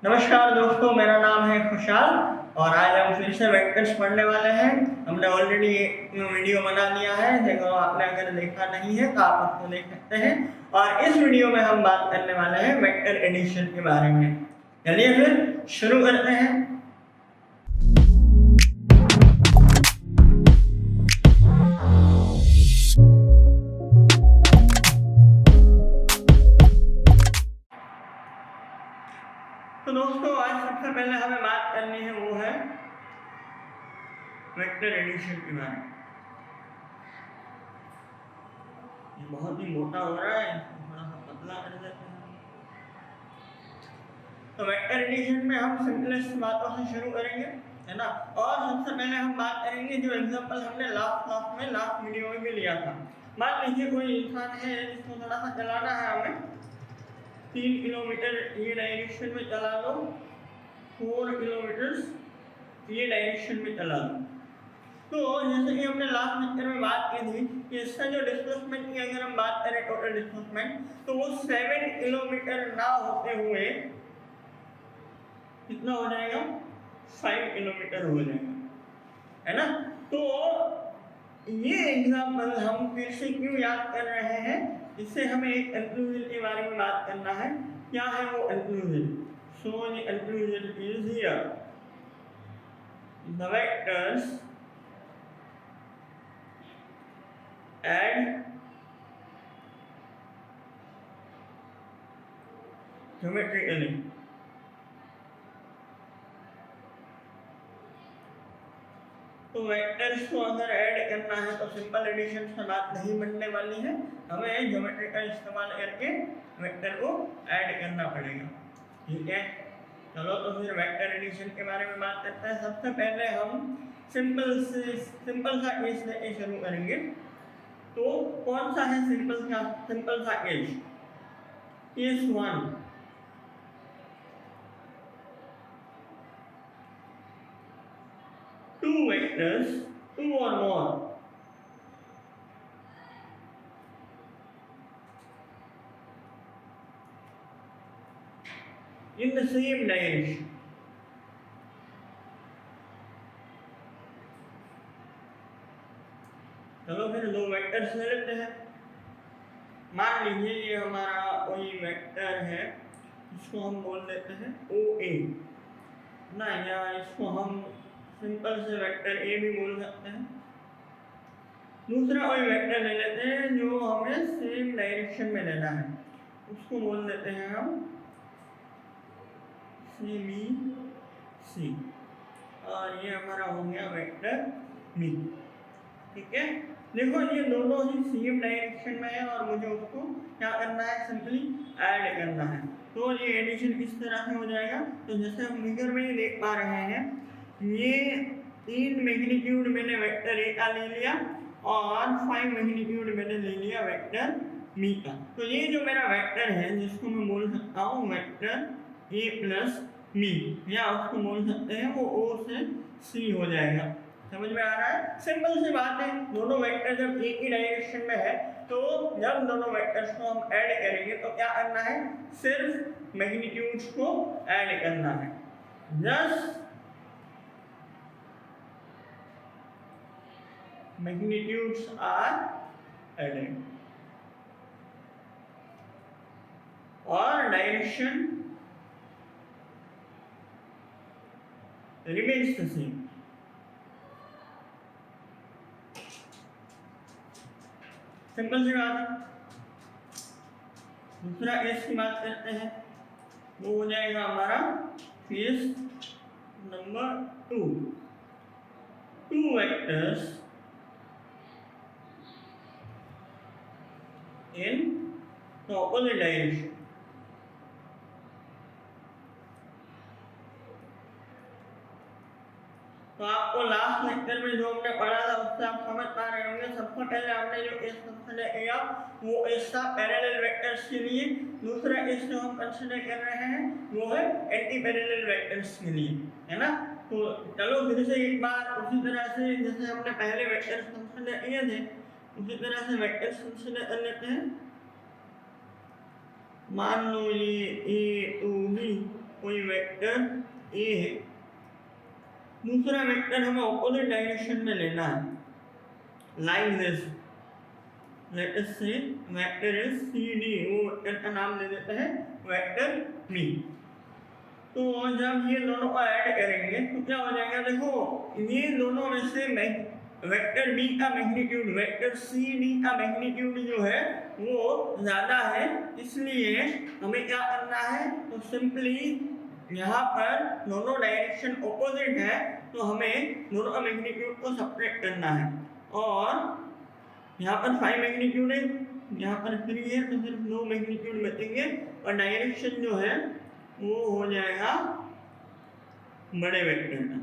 नमस्कार दोस्तों, मेरा नाम है खुशहाल और आज हम फिर से वेक्टर्स पढ़ने वाले हैं। हमने ऑलरेडी एक वीडियो बना लिया है, देखो आपने अगर देखा नहीं है तो आप उसको देख सकते हैं। और इस वीडियो में हम बात करने वाले हैं वेक्टर एडिशन के बारे में। चलिए फिर शुरू करते हैं। तो दोस्तों आज सबसे पहले हमें बात करनी है वो है वेक्टर एडिशन के बारे में। ये बहुत ही मोटा हो रहा है, थोड़ा सा पतला कर देते हैं। तो वेक्टर एडिशन में हम सिंपलेस्ट बातों से शुरू करेंगे, है ना। और सबसे पहले हम बात करेंगे जो एग्जांपल हमने लास्ट वीडियो में भी लिया था। मान लीजिए कोई इंसान है जिसको थोड़ा सा चलाना है, हमें 3 किलोमीटर ये डायरेक्शन में चला लो, 4 किलोमीटर ये डायरेक्शन में चला लो। तो जैसे कि हमने लास्ट लेक्चर में बात की थी कि इसका जो डिस्प्लेसमेंट की अगर हम बात करें टोटल डिस्प्लेसमेंट, तो वो 7 किलोमीटर ना होते हुए कितना हो जाएगा, 5 किलोमीटर हो जाएगा, है ना। तो ये एग्जाम्पल हम फिर से क्यों याद कर रहे हैं, इससे हमें एक कंक्लूजन के बारे में बात करना है। क्या है वो conclusion? So the conclusion is here, the vectors and geometrically तो वेक्टर्स को अगर ऐड करना है तो सिंपल एडिशन से बात नहीं बनने वाली है, हमें ज्योमेट्री का इस्तेमाल करके वेक्टर को ऐड करना पड़ेगा। ठीक है, चलो तो फिर वेक्टर एडिशन के बारे में बात करते हैं। सबसे पहले हम सिंपल सा केस लेके शुरू करेंगे। तो कौन सा है सिंपल सा case? Case 1, two vectors, 2 or more, in the same direction. चलो फिर दो वेक्टर्स ले लेते हैं। मान लीजिए ये हमारा कोई वेक्टर है, इसको हम बोल देते हैं OA ना, या इसको हम सिंपल से वेक्टर ए भी बोल सकते हैं। दूसरा कोई वेक्टर ले लेते हैं जो हमें सेम डायरेक्शन में लेना है, उसको बोल देते हैं हम CBC, और ये हमारा हो गया वेक्टर B। ठीक है, देखो ये दोनों ही सेम डायरेक्शन में है और मुझे उसको क्या करना है, सिंपली ऐड करना है। तो ये एडिशन इस तरह से हो जाएगा। तो जैसे हम फिगर में देख पा रहे हैं, ये 3 मैग्नीट्यूड मैंने वेक्टर ए का ले लिया और 5 मैग्नीट्यूड मैंने ले लिया वेक्टर बी का। तो ये जो मेरा वेक्टर है जिसको मैं बोल सकता हूँ वेक्टर ए प्लस बी, या उसको बोल सकते हैं वो ओ से सी हो जाएगा। समझ में आ रहा है? सिंपल सी बात है, दोनों वेक्टर जब एक ही डायरेक्शन में है तो जब दोनों वेक्टर्स को हम ऐड करेंगे तो क्या करना है, सिर्फ मैग्नीट्यूड्स को ऐड करना है। जस्ट magnitudes are added और direction remains the same। Simple सी बात है। दूसरा केस की बात करते हैं, वो हो जाएगा हमारा case number 2, 2 vectors in the opposite direction। तो आपको लास्ट लेक्चर में जो हमने पढ़ा था उससे आप समझ पा रहे होंगे। सबसे पहले हमने जो केस कंसिडर किया वो केस था पैरेलल वेक्टर्स के लिए, दूसरा केस जो हम कंसिडर कर रहे हैं वो है एंटी पैरेलल वेक्टर्स के लिए, है ना। तो चलो फिर से एक बार उसी तरह से जैसे हमने पहले वेक्टर्स कंसिडर किए थे उसी तरह से वेक्टर्स कंसिडर कर लेते हैं। मान लो ये A to B कोई वेक्टर ए है, दूसरा वेक्टर हमें ऑपोजिट डायरेक्शन में लेना है, लाइक दिस। लेट अस से वेक्टर इज सी डी, वो वेक्टर का नाम दे देते हैं वेक्टर बी। तो जब ये दोनों को ऐड करेंगे तो क्या हो जाएगा, देखो ये दोनों में से वेक्टर बी का मैग्नीट्यूड वेक्टर सी डी का मैग्नीट्यूड जो है वो ज़्यादा है, इसलिए हमें क्या करना है, तो सिंपली यहाँ पर दोनों डायरेक्शन ऑपोजिट है तो हमें दोनों का मैग्नीट्यूड को सब्ट्रैक्ट करना है। और यहाँ पर 5 मैग्नीट्यूड है, यहाँ पर 3 है, तो सिर्फ 2 मैग्नीट्यूड बचेंगे और डायरेक्शन जो है वो हो जाएगा बड़े वेक्टर का।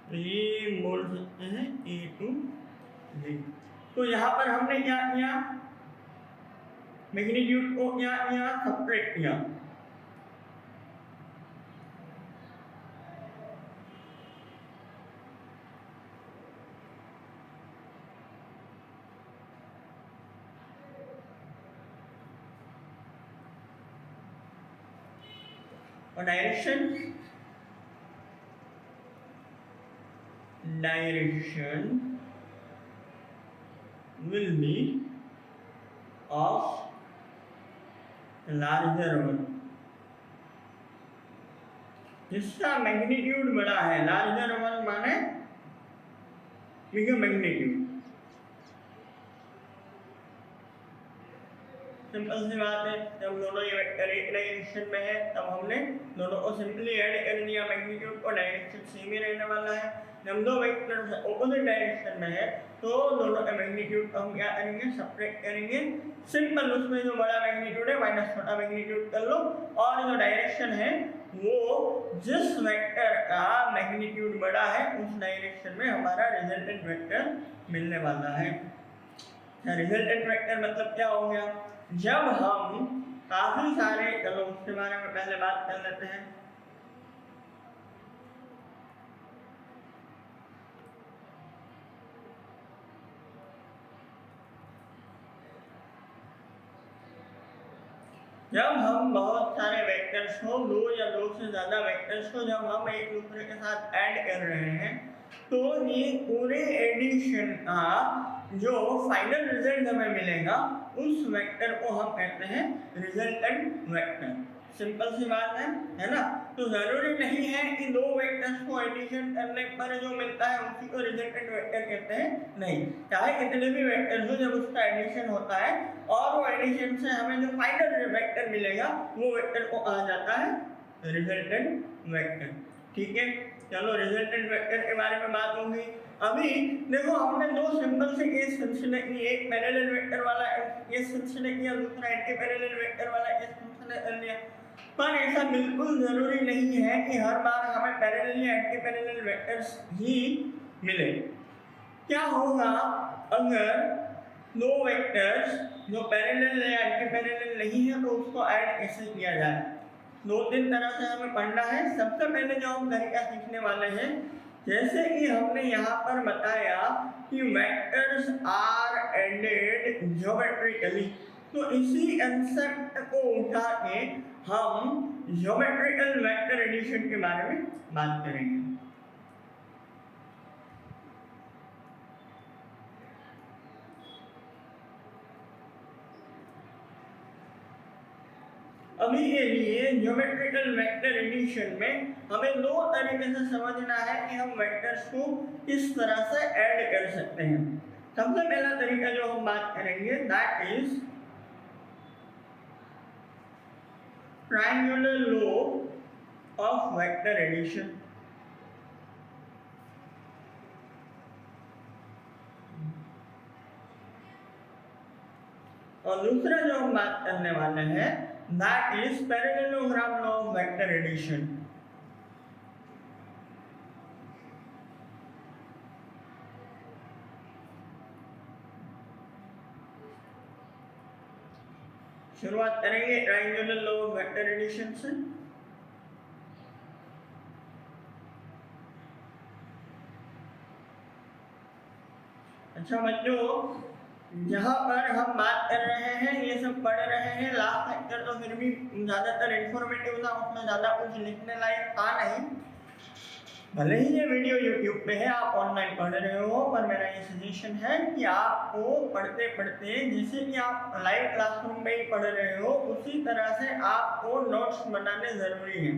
तो ये बोल सकते हैं ए टू जी। तो यहाँ पर हमने क्या किया, मैग्नीट्यूड को क्या किया, सब्ट्रैक्ट किया। और direction will be of larger one, जिसका मैग्नीट्यूड बड़ा है। लार्जर वन माने बिगर मैग्नीट्यूड। सिंपल सी बात है, जब दोनों ये वेक्टर एक डायरेक्शन में है तब हमने दोनों को सिंपली ऐड कर दिया, मैग्नीट्यूड को डायरेक्शन सेम ही रहने वाला है। जब दो वेक्टर ऑपोजिट डायरेक्शन में है तो दोनों का मैग्नीट्यूड को हम क्या करेंगे, सब्ट्रैक्ट करेंगे। सिंपल, उसमें जो बड़ा मैग्नीट्यूड है माइनस छोटा मैग्नीट्यूड कर लो, और जो डायरेक्शन है वो जिस वेक्टर का मैग्नीट्यूड बड़ा है उस डायरेक्शन में हमारा रिजल्टेंट वेक्टर मिलने वाला है। रिजल्टेंट वेक्टर मतलब क्या हो गया, जब हम काफी सारे, चलो उसके बारे में पहले बात कर लेते हैं। जब हम बहुत सारे वेक्टर्स को, दो या दो से ज्यादा वेक्टर्स को जब हम एक दूसरे के साथ ऐड कर रहे हैं तो ये पूरे एडिशन का जो फाइनल रिजल्ट हमें मिलेगा उस वेक्टर को हम कहते हैं रिजल्टेंट वेक्टर। सिंपल सी बात है ना। तो जरूरी नहीं है कि दो वेक्टर्स को एडिशन करने पर जो मिलता है उसी को रिजल्टेंट वेक्टर कहते हैं, नहीं, चाहे कितने भी वेक्टर्स हो, जब उसका एडिशन होता है और वो एडिशन से हमें जो फाइनल वेक्टर मिलेगा वो वेक्टर को कहा जाता है रिजल्टेंट वेक्टर। ठीक है, चलो रिजल्टेंट वेक्टर के बारे में बात होगी। अभी देखो हमने दो सिंपल से केस कंसीडर किए, एक पैरेलल वेक्टर वाला केस कंसीडर किया, दूसरा एंटी पैरेलल वेक्टर वाला केस कंसीडर कर लिया। पर ऐसा बिल्कुल जरूरी नहीं है कि हर बार हमें पैरेलल या एंटी पैरेलल वेक्टर्स ही मिले। क्या होगा अगर दो वेक्टर्स जो पैरेलल या एंटी पैरेलल नहीं है तो उसको ऐड कैसे किया जाए। दो तीन तरह से हमें पढ़ना है। सबसे पहले जो हम तरीका सीखने वाले हैं, जैसे कि हमने यहाँ पर बताया कि वेक्टर्स आर एडेड ज्योमेट्रिकली, तो इसी कंसेप्ट को उठा के हम ज्योमेट्रिकल वेक्टर एडिशन के बारे में बात करेंगे। अभी के लिए ज्योमेट्रिकल वेक्टर एडिशन में हमें दो तरीके से समझना है कि हम वेक्टर्स को किस तरह से ऐड कर सकते हैं। सबसे पहला तरीका जो हम बात करेंगे that is triangular law of vector addition. और दूसरा जो हम बात करने वाले हैं that is parallelogram law of vector addition। शुरुआत करेंगे triangular law of vector addition से। अच्छा बच्चों, यहाँ पर हम बात कर रहे हैं, ये सब पढ़ रहे हैं, लास्ट लेक्चर तो फिर भी ज़्यादातर इन्फॉर्मेटिव था, उसमें ज़्यादा कुछ लिखने लायक था नहीं। भले ही ये वीडियो यूट्यूब पे है, आप ऑनलाइन पढ़ रहे हो, पर मेरा ये सजेशन है कि आपको पढ़ते पढ़ते, जैसे कि आप लाइव क्लासरूम में ही पढ़ रहे हो, उसी तरह से आपको नोट्स बनाने ज़रूरी है।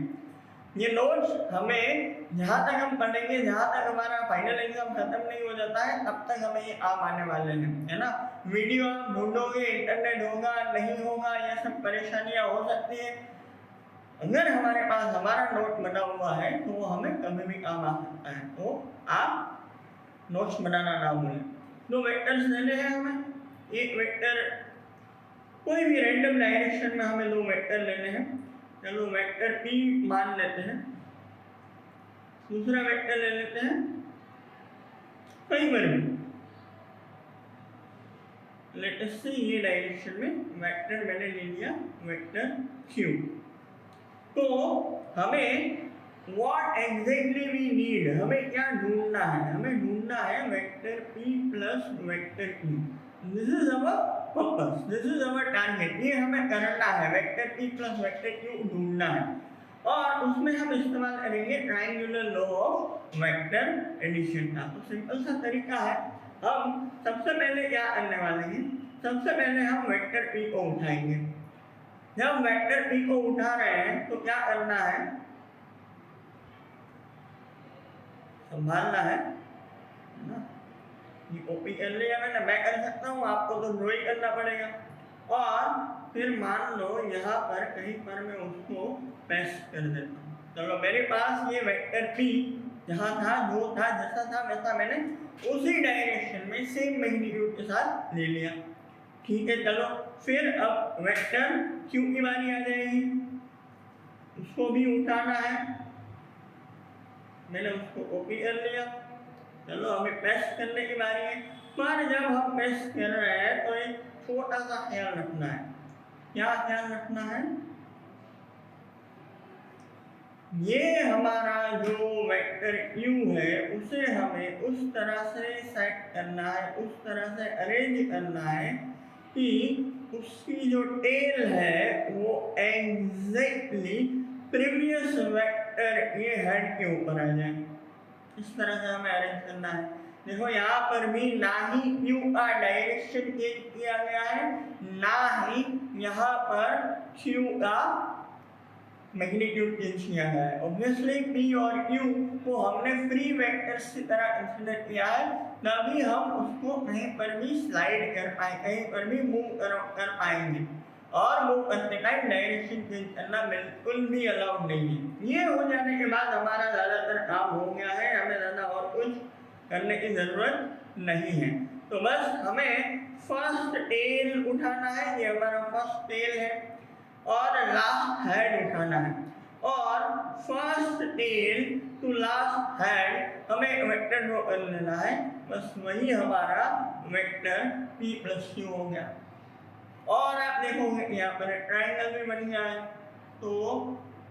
ये नोट्स हमें जहाँ तक हम पढ़ेंगे, जहाँ तक हमारा फाइनल एग्जाम खत्म नहीं हो जाता है, तब तक हमें ये काम आने वाले हैं, है ना। वीडियो आप ढूंढोगे, इंटरनेट होगा नहीं होगा, ये सब परेशानियाँ हो सकती है। अगर हमारे पास हमारा नोट बना हुआ है तो वो हमें कभी भी काम आ सकता है। तो आप नोट्स बनाना ना भूलें। दो वेक्टर्स लेने हैं हमें, एक वेक्टर कोई भी रैंडम डायरेक्शन में हमें दो वेक्टर लेने हैं। चलो वेक्टर P मान लेते हैं, दूसरा वेक्टर ले लेते हैं कहीं पर भी, लेट अस से ये डायरेक्शन में वेक्टर मैंने ले लिया वेक्टर Q। तो हमें व्हाट एग्जैक्टली वी नीड, हमें क्या ढूंढना है, हमें ढूंढना है vector P plus vector Q। This is our purpose, this is our target, ये हमें करना है, vector P plus vector Q ढूंढना है। और उसमें हम इस्तेमाल करेंगे triangular law of vector addition का। तो सिंपल सा तरीका है, हम सबसे पहले क्या करने वाले हैं, सबसे पहले हम वेक्टर P को उठाएंगे। जब वेक्टर P को उठा रहे हैं तो क्या करना है, संभालना है ना। ये कॉपी कर लिया मैंने, मैं कर सकता हूँ, आपको तो ड्रॉइंग करना पड़ेगा। और फिर मान लो यहाँ पर कहीं पर मैं उसको पेस्ट कर देता हूँ। चलो मेरे पास ये वेक्टर P जहाँ था, जो था, जैसा था वैसा मैंने उसी डायरेक्शन में सेम मैग्नीट्यूड के साथ ले लिया। ठीक है, चलो फिर अब वेक्टर Q की बारी आ जाएगी, उसको भी उठाना है। मैंने उसको कॉपी कर लिया, चलो हमें पेस्ट करने की बारी है। पर जब हम पेस्ट कर रहे हैं तो एक छोटा सा ख्याल रखना है। क्या ख्याल रखना है, ये हमारा जो वेक्टर U है उसे हमें उस तरह से सेट करना है, उस तरह से अरेंज करना है कि उसकी जो टेल है वो एग्जैक्टली प्रीवियस वेक्टर ये हेड के ऊपर आ जाए। इस तरह से हमें अरेंज करना है। देखो यहाँ पर भी ना ही Q का डायरेक्शन चेंज किया गया है, ना ही यहाँ पर Q का मैग्नीट्यूड चेंज किया गया है। ऑब्वियसली P और Q को हमने फ्री वेक्टर्स की तरह कंसीडर किया है, तभी हम उसको कहीं पर भी स्लाइड कर पाए, कहीं पर भी मूव कर पाएंगे। और मूव करते टाइम डायरेक्शन चेंज करना बिल्कुल भी अलाउड नहीं है। ये हो जाने के बाद हमारा ज़्यादातर काम हो गया है, हमें ज़्यादा और कुछ करने की ज़रूरत नहीं है। तो बस हमें फर्स्ट टेल उठाना है, ये हमारा फर्स्ट टेल है, और लास्ट हेड उठाना है। और first tail to last head हमें वेक्टर ड्रॉ कर लेना है, बस वही हमारा वेक्टर P प्लस Q हो गया। और आप देखोगे यहाँ पर ट्रायंगल भी बन गया है। तो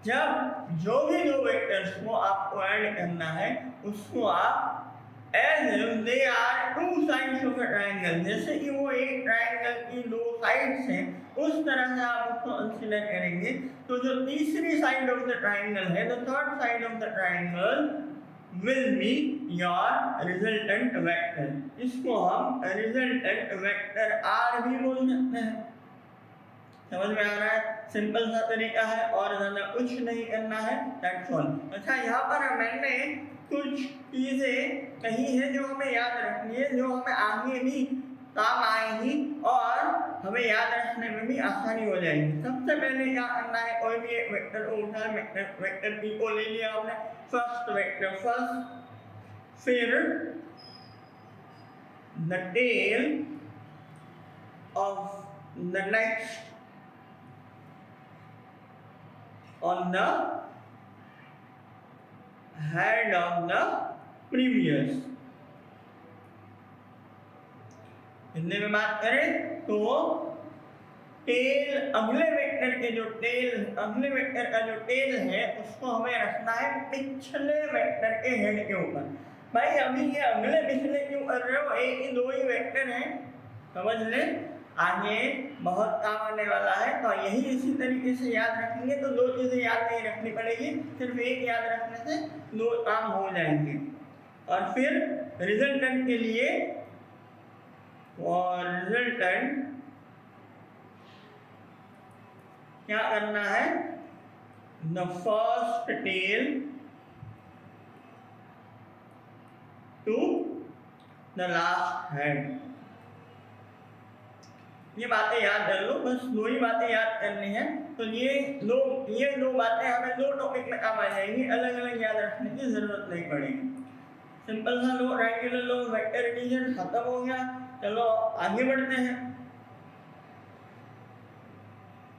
जब जो भी दो वेक्टर्स को आपको ऐड करना है उसको आप as if they are two sides of a triangle, जैसे कि वो एक ट्रायंगल की दो साइड्स हैं, उस तरह से आप उसको कंसीडर करेंगे। तो जो तीसरी साइड ऑफ द ट्रायंगल है, the third side of the triangle will be your resultant vector। इसको हम resultant vector R भी बोल सकते हैं। समझ में आ रहा है, सिंपल सा तरीका है और ज़्यादा कुछ नहीं करना है, दैट्स ऑल। अच्छा, यहाँ पर मैंने कुछ चीज़ें कही है जो हमें याद रखनी है, जो हमें आगे भी काम आएगी और हमें याद रखने में भी आसानी हो जाएगी। सबसे पहले क्या करना है, कोई भी एक वेक्टर को उठा, वेक्टर P को ले लिया हमने, फर्स्ट वेक्टर फर्स्ट, फिर the tail of the next on the head of the previous। Hindi में बात करें तो टेल, अगले वेक्टर के जो टेल, अगले वेक्टर का जो टेल है उसको हमें रखना है पिछले वेक्टर के हेड के ऊपर। भाई अभी ये अगले पिछले क्यों कर रहे हो, एक ही दो ही वेक्टर हैं, समझ ले, आगे बहुत काम आने वाला है। तो यही इसी तरीके से याद रखेंगे तो दो चीज़ें याद नहीं रखनी पड़ेगी, सिर्फ एक याद रखने से दो काम हो जाएंगे। और फिर रिजल्टेंट के लिए, और रिजल्टेंट क्या करना है, the first tail to the last head. ये बातें याद कर लो, बस दो ही बातें याद करनी है। तो ये दो बातें हमें दो टॉपिक में काम आ जाएंगी, अलग अलग याद रखने की जरूरत नहीं पड़ेगी। सिंपल सा लो, रेगुलर लो, वेक्टर एडिशन खत्म हो गया। चलो आगे बढ़ते हैं।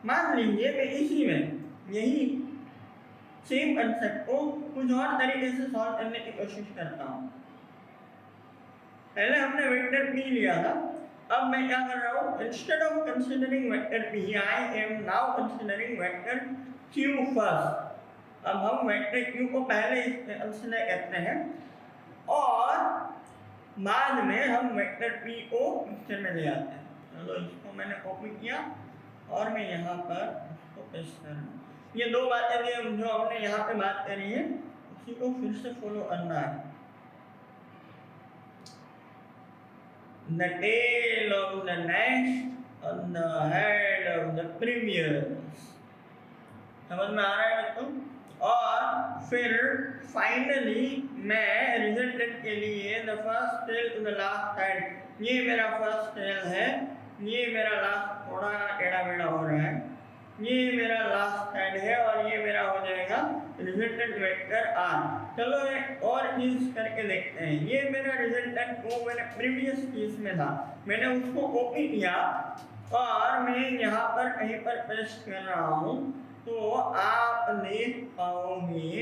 मान लीजिए मैं इसी में यही सेम कंसेप्ट को कुछ और तरीके से सॉल्व करने की कोशिश करता हूँ। पहले हमने वेक्टर p लिया था, अब मैं क्या कर रहा हूँ, instead of considering vector p I am now considering vector q first. अब हम वेक्टर q को पहले कंसिडर करते हैं और बाद में हम वेक्टर p को पिक्चर में ले आते हैं। चलो इसको मैंने कॉपी किया और मैं यहाँ पर इसको पेस्ट कर रहा हूँ। ये दो बातें भी जो हमने यहाँ पे बात करी है उसी को फिर से फॉलो करना है। The tail of the next on the head of the previous। समझ में आ रहा है बच्चों। और फिर फाइनली मैं रिजल्टेंट के लिए the first tail to the last head, ये मेरा फर्स्ट टेल है, ये मेरा लास्ट थोड़ा टेढ़ा मेढ़ा हो रहा है, ये मेरा लास्ट हेड है और ये मेरा हो जाएगा रिजल्टेंट वेक्टर आर। चलो एक और चीज करके देखते हैं। ये मेरा रिजल्टेंट वो मैंने प्रीवियस केस में था, मैंने उसको कॉपी किया और मैं यहाँ पर कहीं पर पेस्ट कर रहा हूँ। तो आप देख पाओगे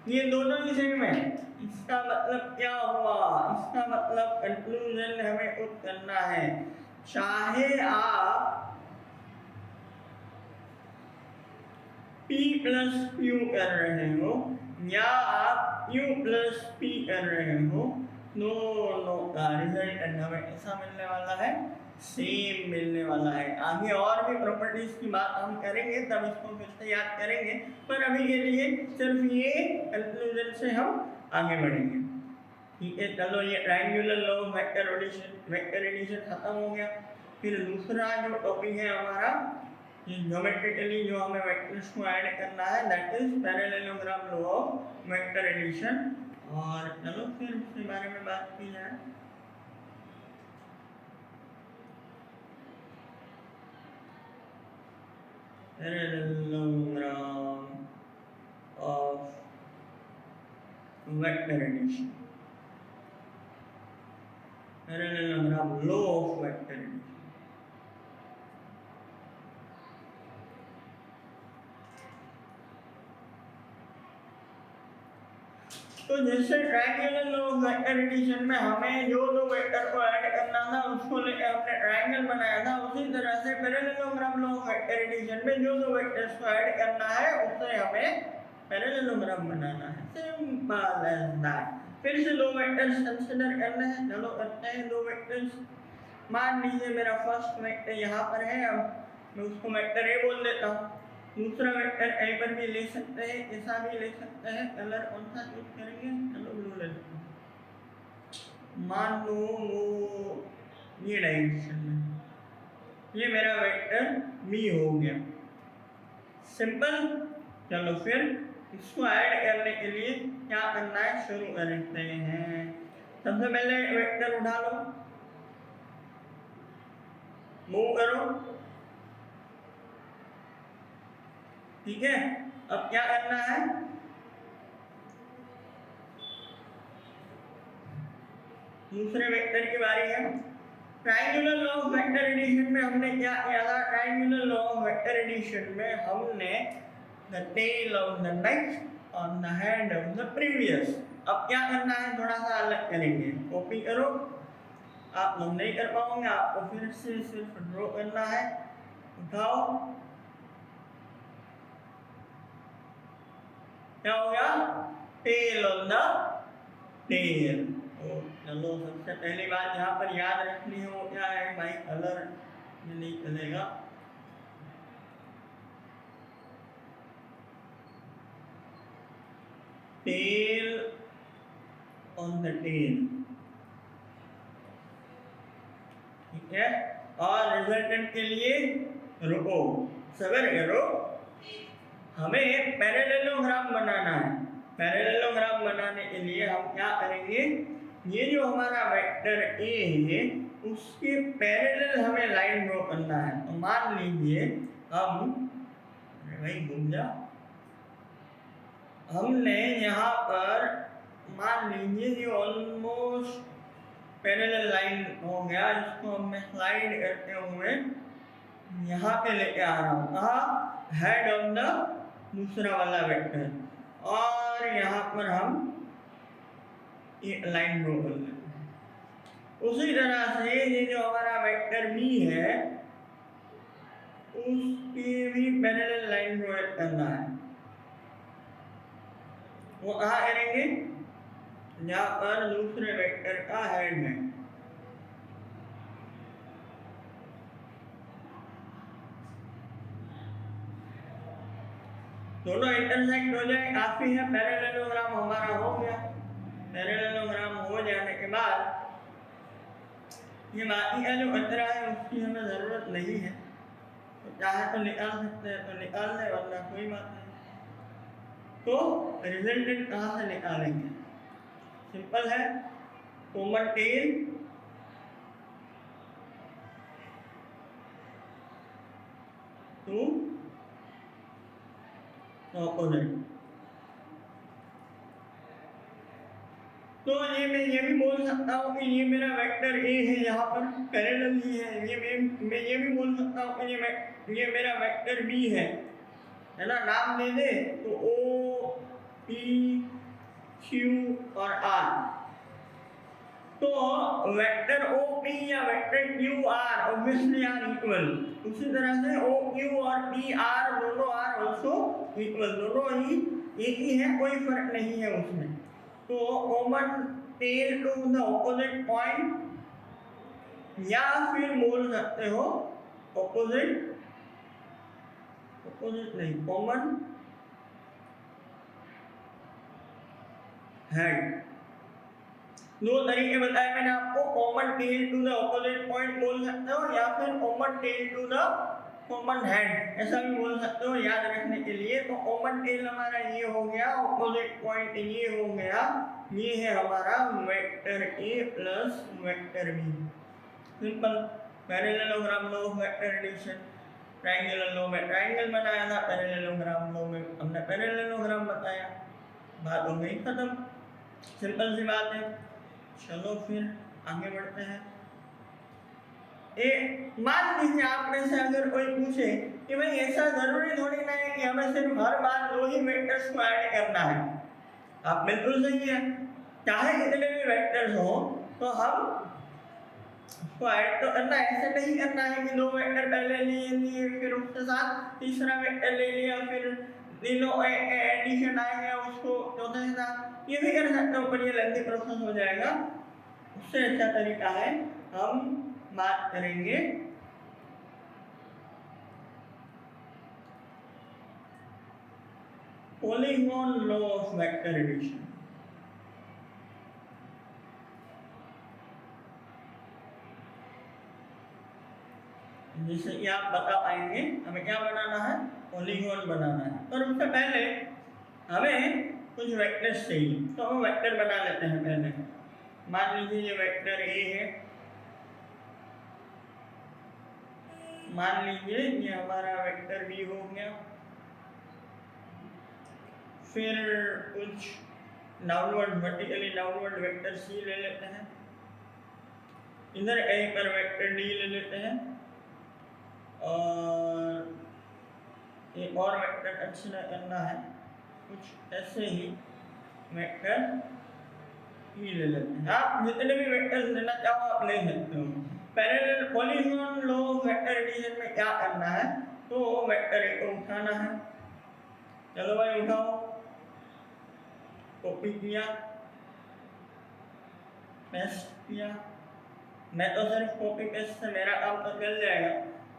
ये दोनों ही सेम है। इसका मतलब क्या हुआ, इसका मतलब कंक्लूजन हमें खुद करना है। चाहे आप P प्लस Q कर रहे हो या आप Q प्लस P कर रहे हो, दोनों का रिजल्ट हमें ऐसा मिलने वाला है, सेम मिलने वाला है। आगे और भी प्रॉपर्टीज की बात हम करेंगे, तब इसको फिर से याद करेंगे, पर अभी के लिए सिर्फ ये कंक्लूजन से हम आगे बढ़ेंगे। ठीक है, चलो ये triangular law of vector addition खत्म हो गया। फिर दूसरा जो टॉपिक है हमारा, ये ज्योमेट्रिकली जो हमें वेक्टर्स को ऐड करना है, that is parallelogram law of vector addition. और चलो फिर उसके बारे में बात की जाए। Parallelogram of vector addition, parallelogram law of vector addition। तो जैसे triangular law of vector addition में हमें जो दो वेक्टर को ऐड करना था उसको लेकर हमने ट्रायंगल बनाया था, उसी तरह से parallelogram law of vector addition में जो दो वेक्टर्स को ऐड करना है उससे हमें पैरेललोग्राम बनाना है। Simple as that. फिर से दो वेक्टर्स कंसीडर करने हैं। चलो करते हैं दो वेक्टर्स। मान लीजिए मेरा फर्स्ट वेक्टर यहाँ पर है, अब मैं उसको वेक्टर ए बोल देता हूँ। दूसरा वेक्टर कहीं पर भी ले सकते हैं, ऐसा भी ले सकते हैं। कलर कौन सा चूज करेंगे, चलो ब्लू ले लेते हैं। मान लो वो ये डायरेक्शन में, ये मेरा वेक्टर बी हो गया। सिंपल। चलो फिर इसको ऐड करने के लिए क्या करना है, शुरू करते हैं। सबसे पहले वेक्टर उठा लो, मूव करो, ठीक है। अब क्या करना है, दूसरे वेक्टर की बारी है। Triangular law of vector addition में हमने क्या किया था, triangular law of vector addition में हमने the tail of the next on the head of the previous. अब क्या करना है, थोड़ा सा अलग करेंगे। कॉपी करो, आप लोग नहीं कर पाओगे, आपको फिर से सिर्फ ड्रॉ करना है। उठाओ, क्या हो गया, tail on the tail. Okay, चलो सबसे पहली बात यहाँ पर याद रखनी है वो क्या है भाई, कलर ये नहीं चलेगा। टेल ऑन द टेल, ठीक है। और रिजल्टेंट के लिए रुको, सबर करो, हमें पैरेललोग्राम बनाना है। पैरेललोग्राम बनाने के लिए हम क्या करेंगे, ये जो हमारा वेक्टर ए है उसके पैरेलल हमें लाइन ड्रॉ करना है। तो मान लीजिए हम, अरे भाई घूम जा, हमने यहाँ पर मान लीजिए ये ऑलमोस्ट पैरेलल लाइन हो गया, इसको मैं स्लाइड करते हुए यहाँ पे लेके आ रहा हूँ, कहाँ, हेड ऑफ द दूसरा वाला वेक्टर, और यहाँ पर हम ये लाइन ड्रॉ कर लेते हैं। उसी तरह से ये जो हमारा वेक्टर बी है उसकी भी पैरेलल लाइन ड्रॉ करना है। वो कहाँ करेंगे, जहाँ पर दूसरे वेक्टर का हेड है। दोनों इंटरसेक्ट हो जाए काफी है, पैरेललोग्राम हमारा हो गया। पैरेललोग्राम हो जाने के बाद ये बाकी का जो कचरा है उसकी हमें ज़रूरत नहीं है, तो चाहे तो निकाल सकते हैं तो निकाल लें, वरना कोई बात नहीं। तो रिजल्टेंट कहाँ से निकालेंगे, सिंपल है, कॉमन टेल टू ऑपोजिट। तो ये मैं ये भी बोल सकता हूँ कि ये मेरा वेक्टर ए है, यहाँ पर पैरेलल ही है। ये मैं ये भी बोल सकता हूँ कि ये मेरा वेक्टर बी है ना, नाम दे दे तो ओ पी क्यू और आर। तो वेक्टर ओ पी या vector Q R obviously are equal. उसी तरह से ओ क्यू और पी आर दोनों आर ऑल्सो इक्वल, दोनों ही एक ही है, कोई फर्क नहीं है उसमें। तो common tail to the opposite point, या फिर बोल सकते हो ऑपोजिट, ऑपोजिट नहीं, कॉमन हेड। दो तरीके बताए मैंने आपको, common tail to the opposite point बोल सकते हो, या फिर common tail to the common head, ऐसा भी बोल सकते हो याद रखने के लिए। तो कॉमन टेल हमारा ये हो गया, ऑपोजिट पॉइंट ये हो गया, ये है हमारा vector A plus vector B. Simple parallelogram law, vector addition, triangle law में ट्रायंगल बनाया था, पैरेललोग्राम लो में हमने पैरेललोग्राम बताया, बात हो गई खत्म। सिंपल सी बात है। चलो फिर आगे बढ़ते हैं। मान लीजिए आप में से अगर कोई पूछे कि भाई ऐसा जरूरी थोड़ी ना है कि हमें सिर्फ हर बार दो ही वेक्टर्स को ऐड करना है। आप बिल्कुल सही है, चाहे कितने भी वेक्टर्स हो तो हम उसको ऐड तो करना, ऐसे नहीं करना है कि दो वेक्टर पहले लिए फिर उसके साथ तीसरा वेक्टर ले लिया, फिर तीनों एडिशन आएगा उसको चौथे के साथ, ये भी कर सकते हो, पर ये लेंथी प्रोसेस हो जाएगा। उससे अच्छा तरीका है हम बात करेंगे polygon law of vector addition. जिससे कि आप बता पाएंगे हमें क्या बनाना है, पॉलीगॉन बनाना है। पर उससे पहले हमें कुछ वेक्टर्स चाहिए, तो हम वेक्टर बना लेते हैं पहले। मान लीजिए ये वेक्टर ए है, मान लीजिए ये हमारा वेक्टर बी हो गया, फिर कुछ downward vertically downward vector C ले लेते हैं, इधर कहीं पर वेक्टर डी ले लेते हैं, और एक और वेक्टर कंसीडर करना है, कुछ ऐसे ही वेक्टर ई ले लेते हैं। आप जितने भी वेक्टर्स लेना चाहो आप ले सकते हो। Parallel polygon law of vector addition में क्या करना है, तो वेक्टर ए को उठाना है। चलो भाई उठाओ, कॉपी किया, पेस्ट किया, मैं तो सिर्फ कॉपी पेस्ट से मेरा काम तो चल जाएगा,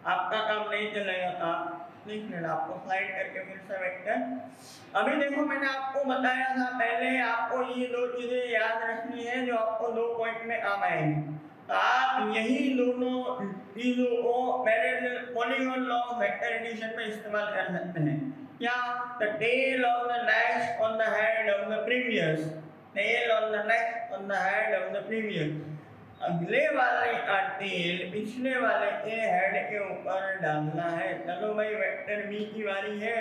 आपका काम नहीं चलेगा। आप लिख लेना, आपको स्लाइड करके फिर से वेक्टर। अभी देखो मैंने आपको बताया था पहले, आपको ये दो चीजें याद रखनी है जो आपको 2 पॉइंट में काम आएंगी। तो आप यही दोनों चीजों को मेरे polygon law of vector addition में इस्तेमाल कर सकते हैं। क्या? The tail of the next on the head of the previous, tail on the next on the head of the previous, अगले वाले का टेल पिछले वाले के हेड के ऊपर डालना है। चलो भाई वेक्टर बी की बारी है,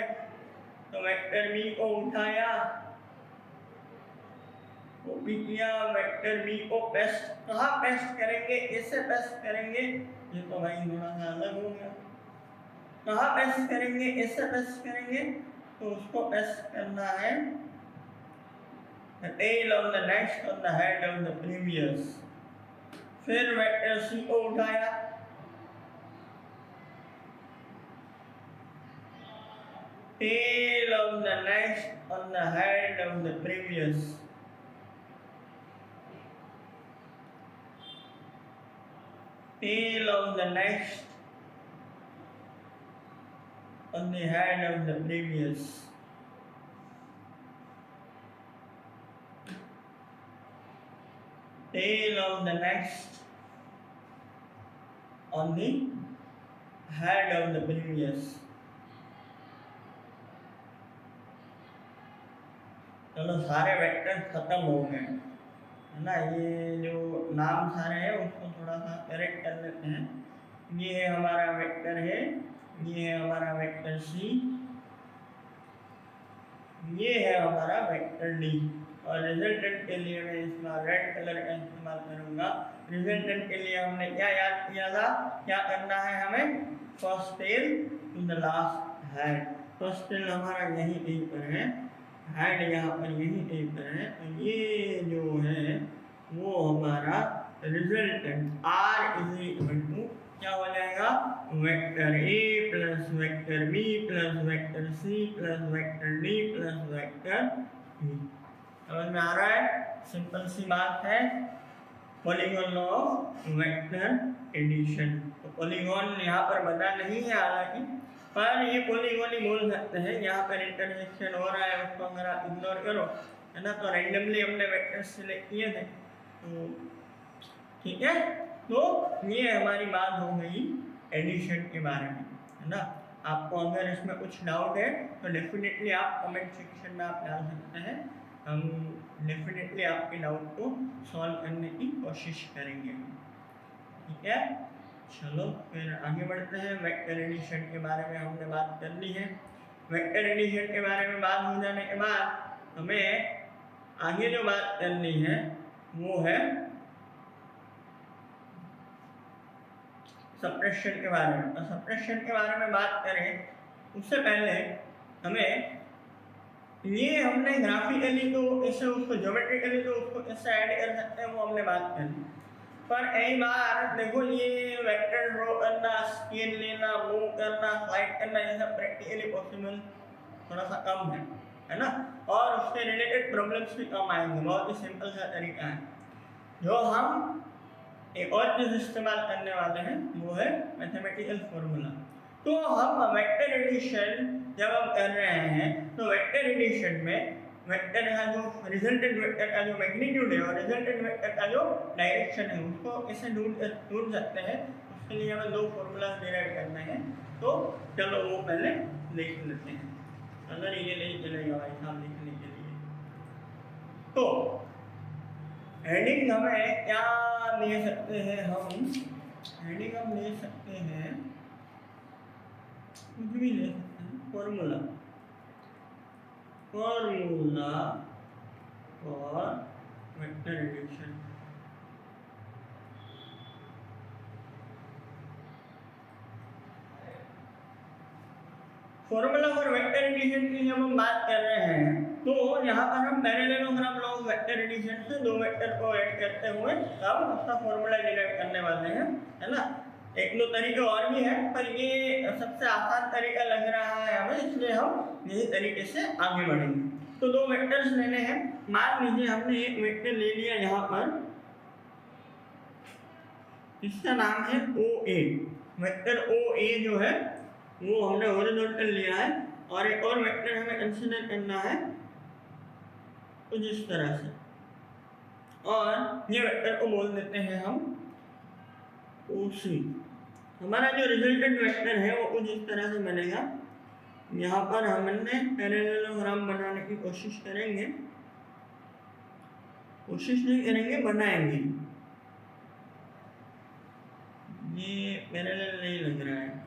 तो वेक्टर बी को उठाया, कॉपी किया, वेक्टर बी को पेस्ट, कहाँ पेस्ट करेंगे? ऐसे पेस्ट करेंगे, ये तो भाई थोड़ा सा अलग हो गया। कहाँ पेस्ट करेंगे? ऐसे पेस्ट करेंगे, तो उसको पेस्ट करना है the tail of the next on the head of the previous। फिर वेक्टर सी को उठाया, tail of the next on the head of the previous, tail of the next on the head of the previous, tail of the next on the head of the previous। चलो सारे vector खत्म हो गए, है ना। ये जो नाम सारे हैं उसको थोड़ा सा करेक्ट कर लेते हैं। ये है हमारा वेक्टर है, ये है हमारा वेक्टर सी, ये है हमारा वेक्टर डी। और रिजल्टेंट के लिए मैं इसमें रेड कलर का इस्तेमाल करूंगा। रिजल्टेंट के लिए हमने क्या याद किया था? क्या करना है हमें? First tail to the last head. First tail हमारा यही कहीं पर है, हेड यहाँ पर यही कहीं पर है, तो ये जो है वो हमारा resultant R is equal to क्या हो जाएगा? Vector A plus vector B plus vector C plus vector D plus vector E. समझ में आ रहा है? सिंपल सी बात है, polygon law of vector addition. तो पॉलीगॉन यहाँ पर बना नहीं है हालांकि, पर ये पॉलीगॉन ही बोल सकते हैं। यहाँ पर इंटरसेक्शन हो रहा है, उसको अगर आप इग्नोर करो, है ना, तो रैंडमली हमने वेक्टर सिलेक्ट किए थे, तो ठीक है। तो ये हमारी बात हो गई एडिशन के बारे में, है ना। आपको अगर इसमें कुछ डाउट है तो डेफिनेटली आप कमेंट सेक्शन में आप डाल सकते हैं, हम डेफिनेटली आपके डाउट को सॉल्व करने की कोशिश करेंगे, ठीक है। चलो फिर आगे बढ़ते हैं। वेक्टर एडिशन के बारे में हमने बात कर ली है। वेक्टर एडिशन के बारे में बात हो जाने के बाद हमें आगे जो बात करनी है वो है सप्रेशन के बारे में। तो सप्रेशन के बारे में बात करें उससे पहले हमें ये हमने ग्राफिकली तो इसे उसको ज्योमेट्रिकली तो उसको इससे ऐड कर सकते हैं, वो हमने बात कर ली। पर कई बार देखो ये वेक्टर ड्रॉ करना, स्केल लेना, मूव करना, स्लाइड करना, ये सब प्रैक्टिकली पॉसिबल थोड़ा सा कम है ना, और उससे रिलेटेड प्रॉब्लम्स भी कम आएंगे। बहुत ही सिंपल सा तरीका है। जो हम एक और चीज़ इस्तेमाल करने वाले हैं वो है मैथमेटिकल फॉर्मूला। तो हम वेक्टर एडिशन जब हम कर रहे हैं तो वेक्टर एडिशन में वेक्टर का जो रिजल्टेंट वेक्टर का जो मैग्नीट्यूड है और रिजल्टेंट वेक्टर का जो डायरेक्शन है उसको कैसे ढूंढ सकते हैं, उसके लिए हमें 2 फॉर्मूला डिराइव करना है। तो चलो वो पहले देख लेते हैं, अगर ये नहीं चलेगा भाई साहब लिखने के लिए। तो हेडिंग हमें क्या ले सकते हैं? हम हेडिंग हम ले सकते हैं, कुछ भी ले सकते हैं, formula for vector addition. Formula for vector addition की जब हम बात कर रहे हैं तो यहाँ पर हम parallelogram law of vector addition से 2 वेक्टर को ऐड करते हुए अब उसका फॉर्मूला डिराइव करने वाले हैं, है ना। 1-2 तरीके और भी हैं, पर ये सबसे आसान तरीका लग रहा है हमें, इसलिए हम यही तरीके से आगे बढ़ेंगे। तो 2 वेक्टर्स लेने हैं। मान लीजिए हमने एक वेक्टर ले लिया यहाँ पर इसका नाम है ओ ए। वेक्टर ओ ए जो है वो हमने हॉरिजॉन्टल लिया है और एक और वेक्टर हमें कंसीडर करना है कुछ इस तरह से, और ये वेक्टर को बोल देते हैं हम ओ सी। हमारा जो रिजल्टेंट वेक्टर है वो कुछ इस तरह से बनेगा। यहाँ पर हमने पैरेललोग्राम बनाने की कोशिश करेंगे, कोशिश नहीं करेंगे, बनाएंगे। ये पैरेलल नहीं लग रहा है,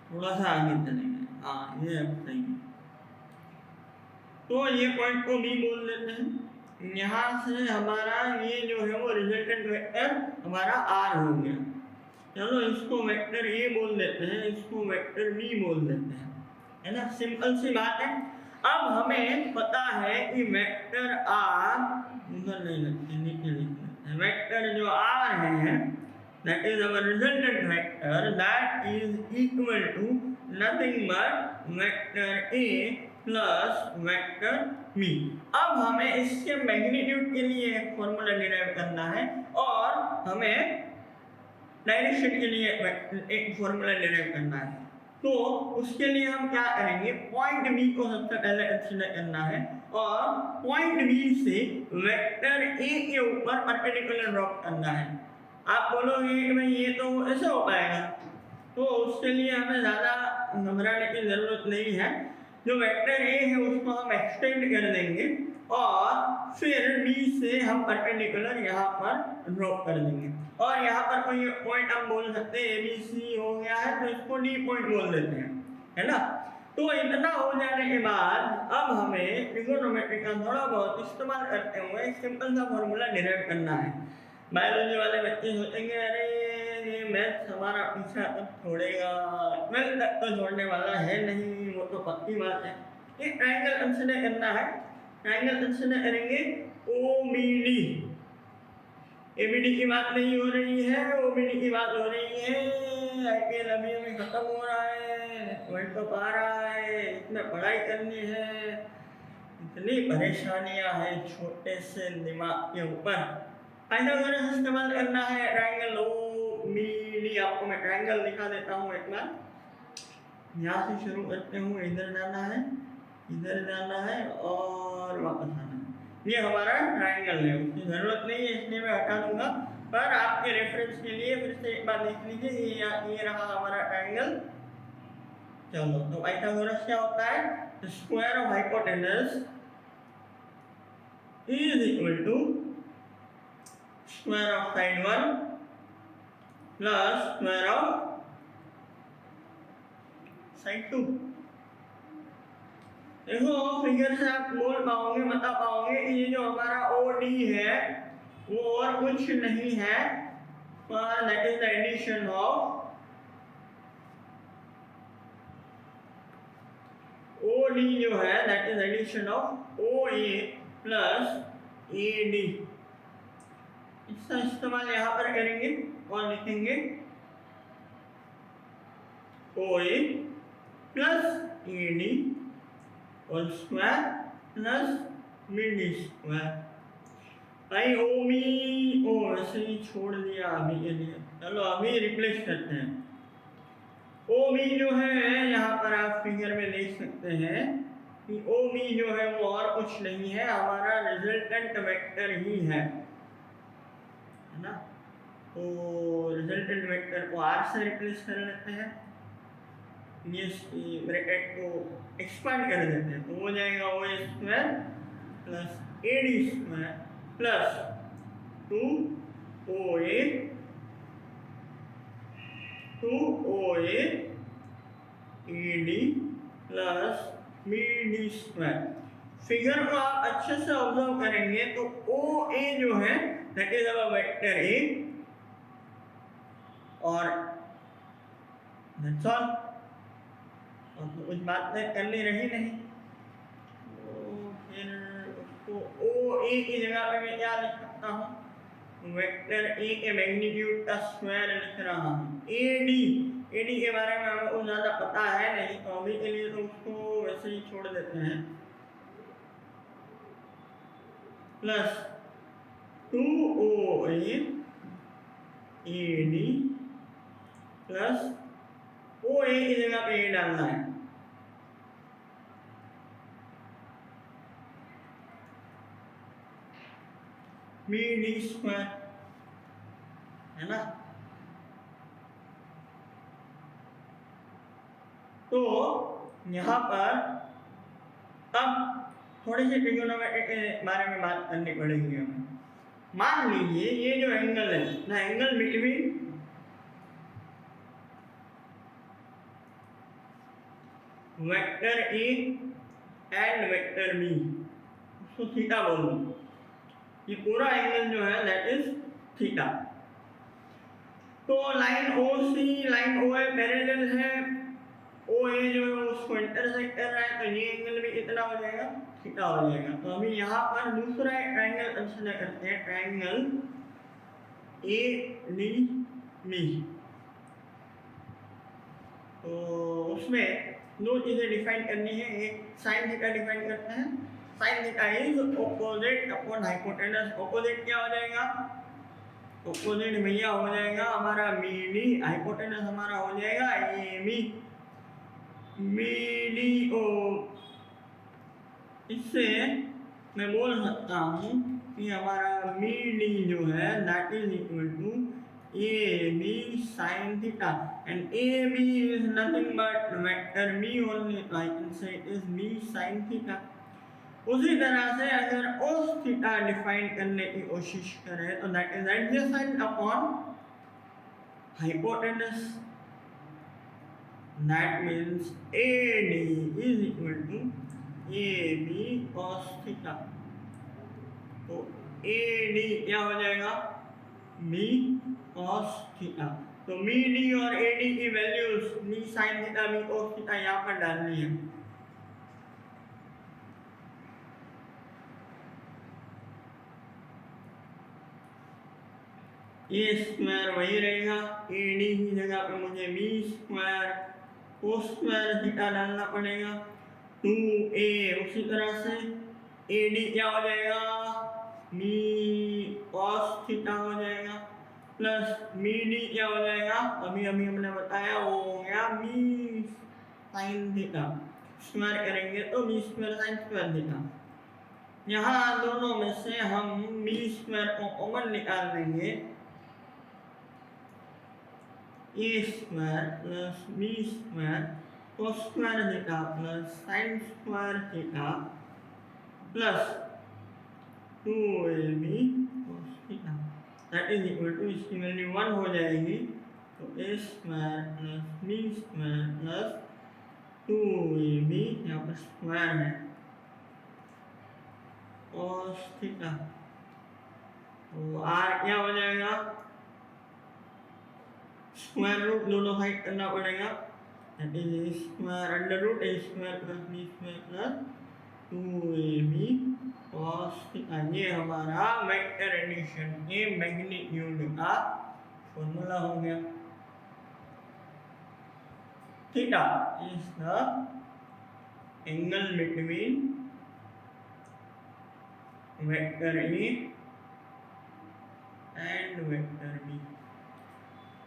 थोड़ा सा आगे चलेंगे। हाँ ये अब सही है। तो ये पॉइंट को बी बोल देते हैं। यहाँ से हमारा ये जो है वो रिजल्टेंट वेक्टर हमारा आर हो गया। चलो इसको वेक्टर ए बोल देते हैं, इसको वेक्टर बी बोल देते हैं, है ना, सिंपल सी बात है। अब हमें पता है कि वेक्टर आर उधर नहीं लगते, नीचे लिखते हैं। वेक्टर जो आर है that is our resultant vector, that is equal to nothing but vector A plus vector B। अब हमें इसके मैग्नीट्यूड के लिए एक फॉर्मूला डिराइव करना है और हमें डायरेक्शन के लिए एक फॉर्मूला डिराइव करना है। तो उसके लिए हम क्या करेंगे, पॉइंट बी को सबसे पहले कंसीडर करना है और पॉइंट बी से वेक्टर ए के ऊपर परपेंडिकुलर ड्रॉप करना है। आप बोलोगे कि भाई ये तो ऐसे हो पाएगा, तो उसके लिए हमें ज़्यादा घबराने की ज़रूरत नहीं है। जो वेक्टर ए है उसको हम एक्सटेंड कर देंगे और फिर बी से हम परपेंडिकुलर यहाँ पर ड्रॉप कर देंगे और यहाँ पर कोई पॉइंट हम बोल सकते हैं ए बी सी हो गया है तो इसको डी पॉइंट बोल देते हैं, है ना। तो इतना हो जाने के बाद अब हमें ट्रिगोनोमेट्री का थोड़ा बहुत इस्तेमाल करते हुए एक सिंपल सा फॉर्मूला डिराइव करना है। बायोलॉजी वाले बच्चे सोचेंगे अरे ये मैथ हमारा पीछा तब छोड़ेगा, ट्वेल्थ तक तो छोड़ने वाला है नहीं, वो तो पक्की बात है। ये ट्रायंगल कंसीडर करना है, ट्रायंगल कंसीडर करेंगे O B D. A B D की बात नहीं हो रही है, ओ बी डी की बात हो रही है। IPL अभी अभी खत्म हो रहा है, वर्ल्ड कप आ रहा है, इसमें पढ़ाई करनी है, इतनी परेशानियां हैं छोटे से दिमाग के ऊपर। पाइथागोरस इस्तेमाल करना है, ट्रायंगल ओ बी डी। आपको मैं ट्रायंगल दिखा देता हूँ एक बार। यहाँ से शुरू करते हूँ, इधर जाना है, इधर जाना है और वापस आना है। ये हमारा ट्रायंगल है, उसकी ज़रूरत नहीं है इसलिए मैं हटा दूंगा, पर आपके रेफरेंस के लिए फिर से एक बार देख लीजिए। ये रहा हमारा ट्रायंगल। चलो तो पाइथागोरस क्या होता है, square of hypotenuse is equal to square of side 1 plus square of side 2। देखो फिगर से आप बोल पाओगे, बता पाओगे कि ये जो हमारा ओ डी है वो और कुछ नहीं है पर that is the addition of O D जो है, that is addition of O A plus A D. इसका इस्तेमाल यहाँ पर करेंगे और लिखेंगे O A plus A D और square plus B D square. भाई ओ बी ओ ऐसे ही छोड़ दिया अभी के लिए, चलो अभी रिप्लेस करते हैं। ओ बी जो है यहाँ पर आप फिगर में देख सकते हैं कि ओ बी जो है वो और कुछ नहीं है, हमारा रिजल्टेंट वेक्टर ही है ना। तो रिजल्टेंट वेक्टर को आर से रिप्लेस कर लेते हैं, ये ब्रैकेट को एक्सपांड कर देते हैं, तो हो जाएगा O A square plus A D square plus 2 O A A D plus B D square. Figure को आप अच्छे से ऑब्जर्व करेंगे तो ओ ए जो है that is our vector A और दैट्स ऑल। तो कुछ बात करनी रही नहीं, तो फिर उसको ओ ए की जगह पे मैं क्या लिख सकता हूँ, वेक्टर ए के मैग्नीट्यूड का स्क्वायर लिख रहा हूँ। ए डी के बारे में हमको ज़्यादा पता है नहीं, तो अभी के लिए तो उसको वैसे ही छोड़ देते हैं। Plus 2OA AD plus OA की जगह पे A डालना है, BD स्क्वायर, है ना। तो यहाँ पर अब थोड़ी सी ट्रिग्नोमेट्री के बारे में बात करनी पड़ेगी हमें। मान लीजिए ये जो एंगल है, the angle between vector A and vector B, उसको थीटा बोल दो। ये पूरा एंगल जो है दैट इज थीटा। तो line O C line O A parallel है, ओ ए जो है उसको इंटरसेक्ट कर रहा है, तो ये एंगल भी कितना हो जाएगा, थीटा हो जाएगा। तो अभी यहाँ पर दूसरा ट्रायंगल कंसीडर करते हैं, ट्रायंगल ए डी बी। तो उसमें दो चीजें डिफाइन करनी है, एक साइन थीटा डिफाइन करते हैं। Sine theta is opposite upon hypotenuse. Opposite क्या हो जाएगा, ऑपोजिट भैया हो जाएगा हमारा BD, हाइपोटेनस हमारा हो जाएगा AB, BDO। इससे मैं बोल सकता हूँ कि हमारा BD जो है that is equal to AB sin theta, and AB is nothing but vector B only, so I can say it is B sin theta। उसी तरह से अगर cos थीटा डिफाइन करने की कोशिश करें तो that is adjacent upon hypotenuse, that means AD is equal to AB cos theta. तो AD क्या हो जाएगा, B cos थीटा। तो BD और AD की values B sin theta B cos theta यहाँ पर डालनी है। ए स्क्वायर वही रहेगा, AD की जगह पे मुझे B square cos square theta डालना पड़ेगा। 2A उसी तरह से AD क्या हो जाएगा, B cos थीटा हो जाएगा, प्लस BD क्या हो जाएगा, अभी हमने बताया वो हो गया B sin थीटा। स्क्वायर करेंगे तो B square sin square theta. यहाँ दोनों में से हम B स्क्वायर को कॉमन निकाल देंगे, A square plus B square cos square theta plus sin square theta plus 2AB cos theta, that is equal to, इसकी वैल्यू 1 हो जाएगी। तो A square plus B square plus 2AB, यहाँ पर square है, cos थीटा। तो R क्या हो जाएगा, स्क्वायर रूट दोनों साइड करना पड़ेगा, that is A square under root A square plus B square plus 2AB cos theta. ये हमारा वेक्टर एडिशन के मैग्नीट्यूड का फॉर्मूला हो गया। Theta is the angle between vector A and vector B।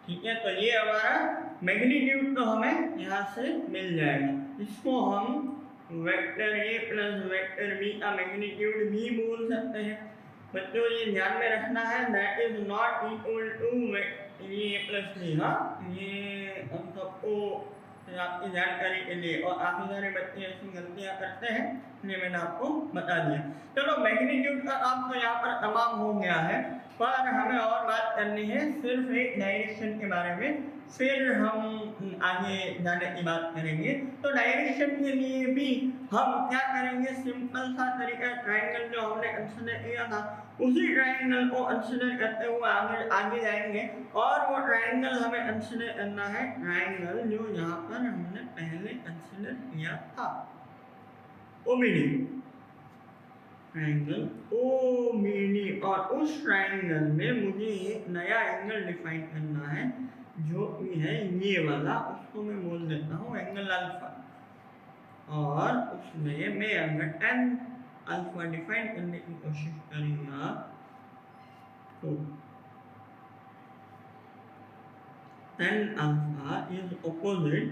ठीक है, तो ये हमारा मैग्नीट्यूड तो हमें यहाँ से मिल जाएगा। इसको हम vector A plus vector B का मैग्नीट्यूड भी बोल सकते हैं। बच्चों ये ध्यान में रखना है, that is not equal to A plus B। हाँ, ये हम सबको आपकी जानकारी के लिए, और काफी सारे बच्चे ऐसी गलतियाँ करते हैं, ये मैंने आपको बता दिया। चलो मैग्नीट्यूड का आपको यहाँ पर तमाम हो गया है, पर हमें और बात करनी है सिर्फ एक डायरेक्शन के बारे में, फिर हम आगे जाने की बात करेंगे। तो डायरेक्शन के लिए भी हम क्या करेंगे, सिंपल सा तरीका, ट्रायंगल जो हमने कंसीडर किया था उसी ट्रायंगल को कंसीडर करते हुए आगे जाएंगे। और वो ट्रायंगल हमें कंसीडर करना है ट्रायंगल जो यहाँ पर हमने पहले कंसीडर किया था, OBD ट्रायंगल OBD। और उस ट्रायंगल में मुझे एक नया एंगल डिफाइन करना है जो है ये वाला, उसको मैं बोल देता हूँ एंगल अल्फा। और उसमें मैं अगर tan अल्फा डिफाइन करने की कोशिश करेंगे तो tan अल्फा इज ऑपोजिट,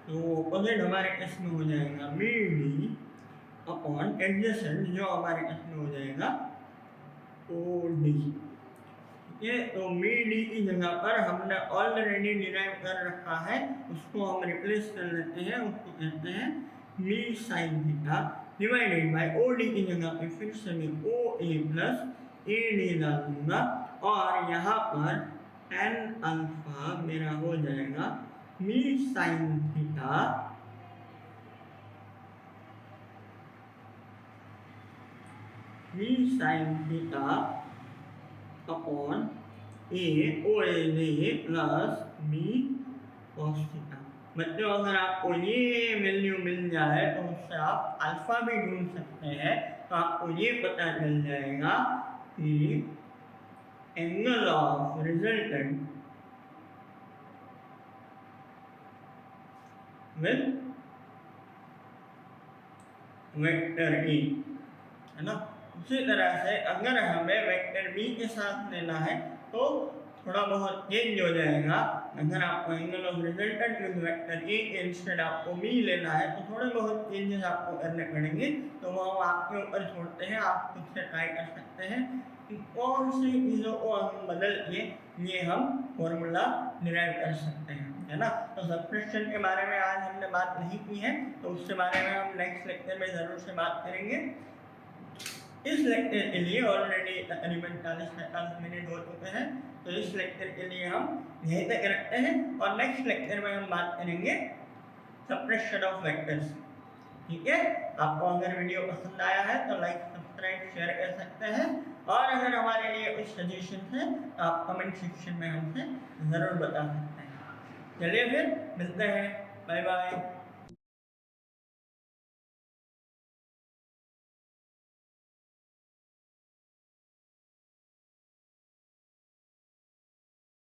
तो ऑपोजिट हमारे केस में हो जाएगा मी डी अपॉन एडजेसेंट जो हमारे केस में हो जाएगा ओ डी। ये तो मी डी की जगह पर हमने ऑलरेडी डिराइव कर रखा है, उसको हम रिप्लेस कर लेते हैं, उसको कहते हैं mu sine theta divided by O D की जगह पे फिर से मैं ओ ए प्लस ए डी डाल दूंगा और यहाँ पर tan अल्फा मेरा हो जाएगा mu sine theta upon A O A D plus mu cos theta. मतलब अगर आपको ये वैल्यू मिल जाए तो उससे आप अल्फा भी ढूंढ सकते हैं, तो आपको ये पता चल जाएगा कि angle of resultant with vector A, है ना। उसी तरह से अगर हमें वेक्टर बी के साथ लेना है तो थोड़ा बहुत चेंज हो जाएगा। अगर आपको angle of resultant with vector A के इंस्टेड आपको बी लेना है तो थोड़े बहुत चेंजेस आपको करने पड़ेंगे, तो वो आपके ऊपर छोड़ते हैं, आप खुद से ट्राई कर सकते हैं कि कौन सी चीज़ों को हम बदल के ये हम फॉर्मूला डिराइव कर सकते हैं, है ना। तो सबट्रैक्शन के बारे में आज हमने बात नहीं की है, तो उसके बारे में हम नेक्स्ट लेक्चर में ज़रूर से बात करेंगे। इस लेक्चर के लिए ऑलरेडी तकरीबन 40-45 मिनट हो चुके हैं, तो इस लेक्चर के लिए हम यहीं तक रखते हैं और नेक्स्ट लेक्चर में हम बात करेंगे सबट्रैक्शन ऑफ वेक्टर्स। ठीक है, आपको अगर वीडियो पसंद आया है तो लाइक सब्सक्राइब शेयर कर सकते हैं, और अगर हमारे लिए कुछ सजेशन है तो आप कमेंट सेक्शन में हमसे ज़रूर बता सकते हैं। चलिए फिर मिलते हैं, बाय बाय।